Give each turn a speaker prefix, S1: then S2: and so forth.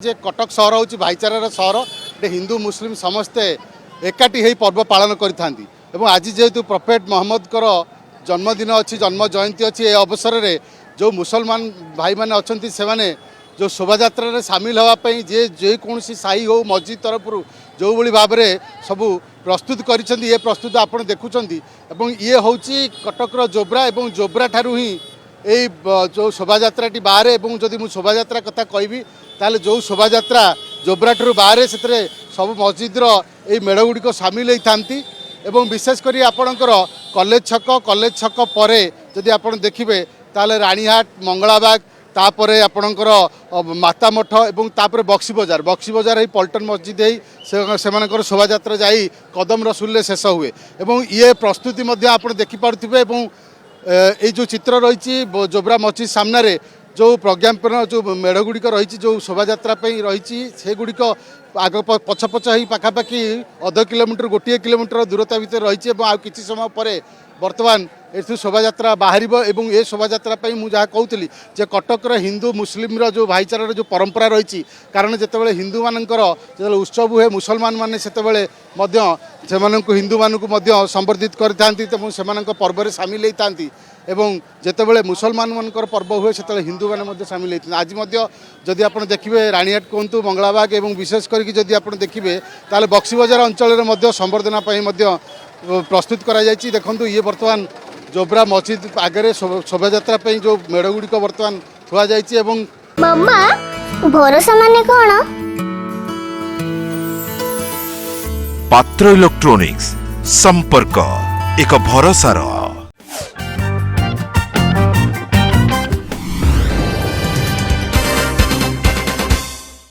S1: जे कटक सहर हूँ भाईचारार सहर ये हिंदू मुस्लिम समस्ते एकाठी हो पर्व पालन करिथांती एवं आज जेहेतु प्रॉफेट मोहम्मद कर जन्मदिन अच्छी जन्म जयंती अच्छी ए अवसर में जो मुसलमान भाई मैंने अच्छा से माने जो शोभा सामिल होगापी जे जेकोसी साई हो मस्जिद तरफ जो भाई भाव में सबू प्रस्तुत कर प्रस्तुत आप देखुं ये हूँ कटकर जोब्रा और जोब्रा ठारू ही यही जो शोभा बाहर और जदि मुझे शोभा कथा कहबी ताले जो शोभा जोब्रा ठारू बाहर से सब मस्जिद रे मेढ़ गुड़िक सामिल होती एवं विशेषकर आपणकर कॉलेज छक पर जदि आप देखिए ताले रानीहाट मंगलाबाग तापरे आपणकर माता मठ एवं तापरे बक्सी बजार पल्टन मस्जिद से शोभा जाई कदम रसुल शेष हुए एवं ये प्रस्तुति आप देखिपे ये जो चित्र रही जोब्रा मस्जिद सामने जो प्रज्ञापन जो मेढ़ गुड़िक रही जो शोभा रही से गुड़िक आग पछ पछ ही पाखापाखि अध किलोमीटर गोटे किलोमीटर दूरता भितर रही किसी समय पर बर्तमान ये शोभा बाहर एवं ये शोभा मुझे कहूली जे कटकर हिंदू मुस्लिम जो भाईचारार जो परंपरा रही कारण जितेबाला हिंदू मानकर जो उत्सव हुए मुसलमान मैंने से हिंदू मानक संबर्धित करते पर्व में सामिल होती एवं जितेबाला मुसलमान मानकर पर्व हुए से हिंदू मैंने सामिल होती आज जदि आप देखिए रानीहाट कहतु मंगलाबाग एवं विशेष करके जदि आप देखिए ताले बक्सी बजार अंचल संबर्धना प्रस्तुत करा जायछि। देखंतु ये बर्तमान जोब्रा मस्जिद आगे शोभा जो मेढ़ गुड़िक बर्तमान थुआ जायछि एवं
S2: मम्मा भरोसा माने कोन
S3: पात्र इलेक्ट्रॉनिक्स संपर्क एक भरोसार